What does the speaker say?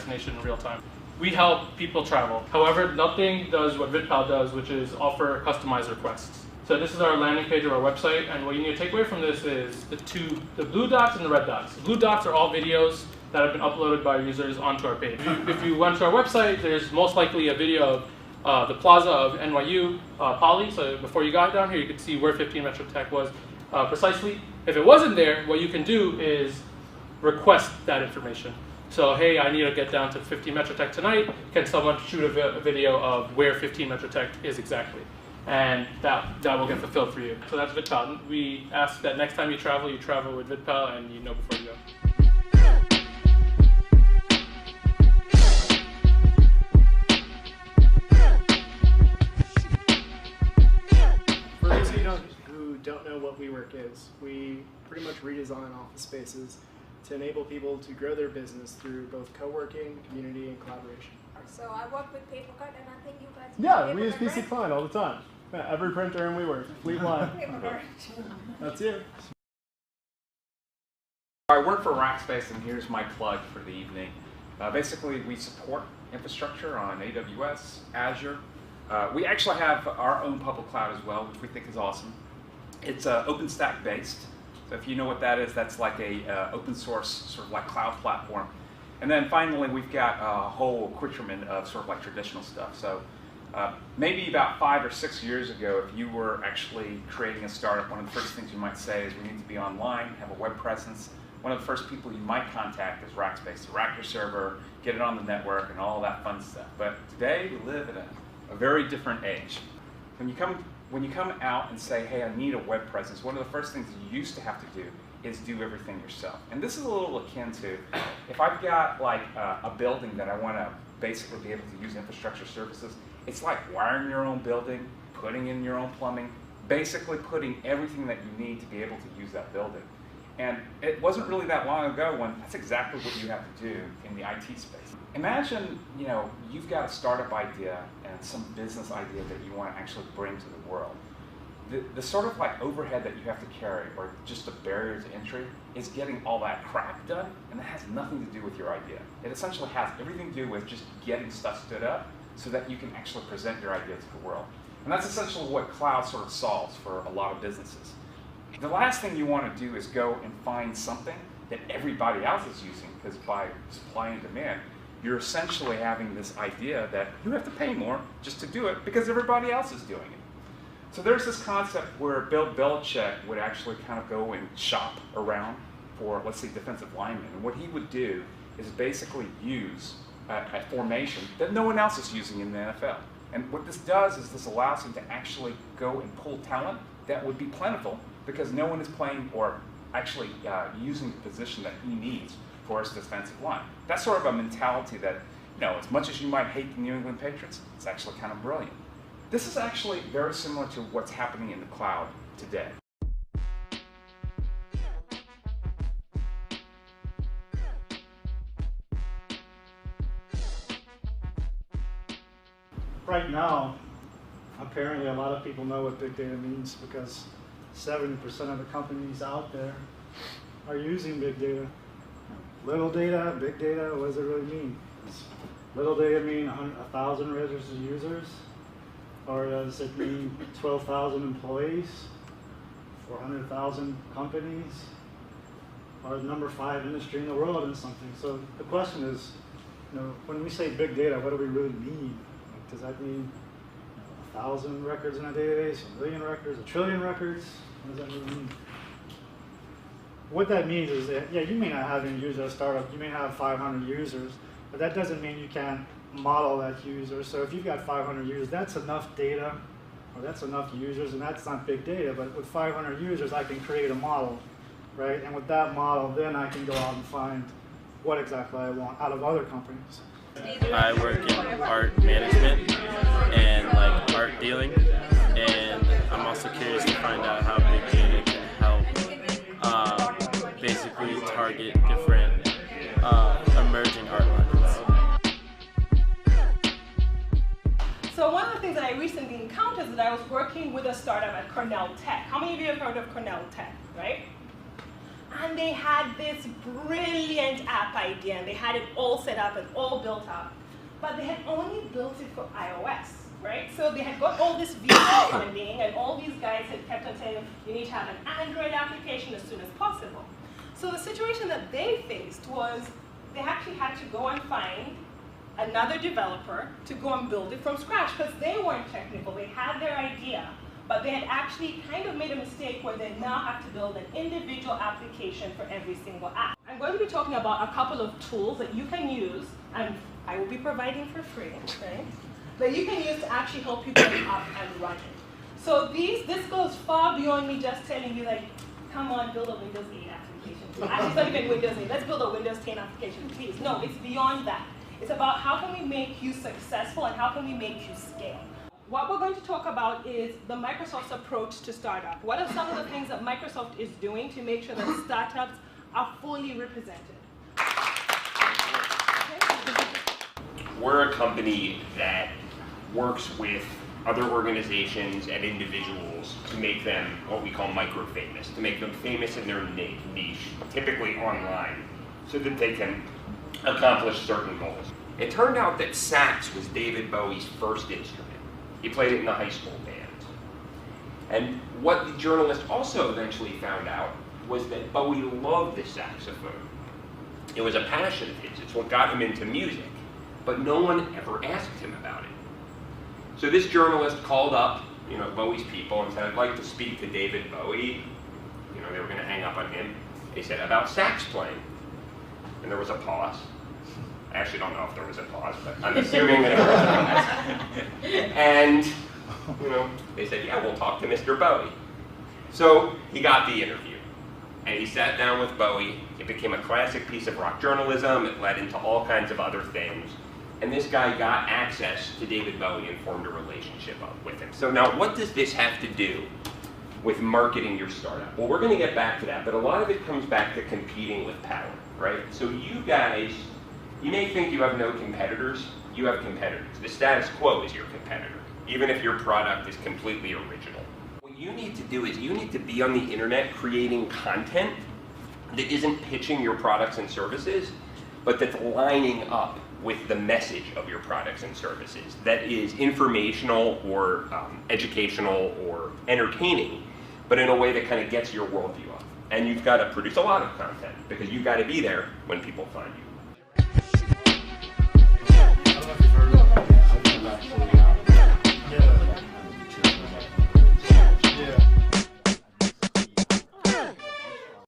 destination in real time. We help people travel. However, nothing does what Vidpal does, which is offer customized requests. So this is our landing page of our website, and what you need to take away from this is the blue dots and the red dots. The blue dots are all videos that have been uploaded by users onto our page. If you went to our website, there's most likely a video of the plaza of NYU Poly. So before you got down here, you could see where 15 metrotech was precisely. If it wasn't there, what you can do is request that information. So, hey, I need to get down to 15 metrotech tonight. Can someone shoot a video of where 15 metrotech is exactly? And that will get fulfilled for you. So that's Vidpal. We ask that next time you travel with Vidpal, and you know before you go. For those of you who don't know what WeWork is, we pretty much redesign office spaces to enable people to grow their business through both co-working, community, and collaboration. So I work with paper cut, and I think you guys Yeah, we use PC Client all the time. Yeah, every printer in WeWork, fleet line. That's you. I work for Rackspace, and here's my plug for the evening. Basically, we support infrastructure on AWS, Azure. We actually have our own public cloud as well, which we think is awesome. It's OpenStack based. So if you know what that is, that's like a open source sort of like cloud platform. And then finally, we've got a whole accoutrement of sort of like traditional stuff. So maybe about 5 or 6 years ago, if you were actually creating a startup, one of the first things you might say is we need to be online, have a web presence. One of the first people you might contact is Rackspace to rack your server, get it on the network, and all that fun stuff. But today, we live in a very different age. When you come out and say, hey, I need a web presence, one of the first things you used to have to do is do everything yourself. And this is a little akin to, if I've got like a building that I want to basically be able to use infrastructure services, it's like wiring your own building, putting in your own plumbing, basically putting everything that you need to be able to use that building. And it wasn't really that long ago when that's exactly what you have to do in the IT space. Imagine, you've got a startup idea and some business idea that you want to actually bring to the world. The sort of like overhead that you have to carry, or just a barrier to entry, is getting all that crap done, and that has nothing to do with your idea. It essentially has everything to do with just getting stuff stood up so that you can actually present your idea to the world. And that's essentially what cloud sort of solves for a lot of businesses. The last thing you want to do is go and find something that everybody else is using, because by supply and demand, you're essentially having this idea that you have to pay more just to do it because everybody else is doing it. So there's this concept where Bill Belichick would actually kind of go and shop around for, let's say, defensive linemen. And what he would do is basically use a formation that no one else is using in the NFL. And what this does is this allows him to actually go and pull talent that would be plentiful because no one is playing or actually using the position that he needs for his defensive line. That's sort of a mentality that, as much as you might hate the New England Patriots, it's actually kind of brilliant. This is actually very similar to what's happening in the cloud today. Right now, apparently a lot of people know what big data means because 70% of the companies out there are using big data. Little data, big data, what does it really mean? Does little data mean 1,000 registered users? Or does it mean 12,000 employees, 400,000 companies, or the number 5 industry in the world in something? So the question is, when we say big data, what do we really mean? Like, does that mean 1,000 records in a database, 1 million records, 1 trillion records? What does that really mean? What that means is that, you may not have any user at a startup, you may have 500 users, but that doesn't mean you can't model that user. So if you've got 500 users, that's enough data, or that's enough users, and that's not big data, but with 500 users, I can create a model, right? And with that model, then I can go out and find what exactly I want out of other companies. I work in art management and like art dealing, and I'm also curious to find out how big data can help basically target different emerging art markets. So one of the things that I recently encountered is that I was working with a startup at Cornell Tech. How many of you have heard of Cornell Tech, right? and they had this brilliant app idea, and they had it all set up and all built up, but they had only built it for iOS, right? So they had got all this VC funding, and all these guys had kept on saying, you need to have an Android application as soon as possible. So the situation that they faced was they actually had to go and find another developer to go and build it from scratch, because they weren't technical. They had their idea, but they had actually kind of made a mistake where they now have to build an individual application for every single app. I'm going to be talking about a couple of tools that you can use, and I will be providing for free, right? That you can use to actually help you get up and running. So this goes far beyond me just telling you, like, come on, build a Windows 8 application. Actually, it's not even Windows 8. Let's build a Windows 10 application, please. No, it's beyond that. It's about how can we make you successful and how can we make you scale. What we're going to talk about is the Microsoft's approach to startup. What are some of the things that Microsoft is doing to make sure that startups are fully represented? We're a company that works with other organizations and individuals to make them what we call micro-famous, to make them famous in their niche, typically online, so that they can accomplish certain goals. It turned out that sax was David Bowie's first instrument. He played it in the high school band. And what the journalist also eventually found out was that Bowie loved the saxophone. It was a passion of his. It's what got him into music. But no one ever asked him about it. So this journalist called up, Bowie's people and said, I'd like to speak to David Bowie. They were going to hang up on him. They said, about sax playing. And there was a pause. I actually don't know if there was a pause, but I'm assuming that there was a pause. And, they said, yeah, we'll talk to Mr. Bowie. So he got the interview. And he sat down with Bowie. It became a classic piece of rock journalism. It led into all kinds of other things. And this guy got access to David Bowie and formed a relationship with him. So now, what does this have to do with marketing your startup? Well, we're going to get back to that, but a lot of it comes back to competing with power, right? So you guys, you may think you have no competitors. You have competitors. The status quo is your competitor, even if your product is completely original. What you need to do is you need to be on the internet creating content that isn't pitching your products and services, but that's lining up with the message of your products and services, that is informational or educational or entertaining, but in a way that kind of gets your worldview up. And you've got to produce a lot of content because you've got to be there when people find you.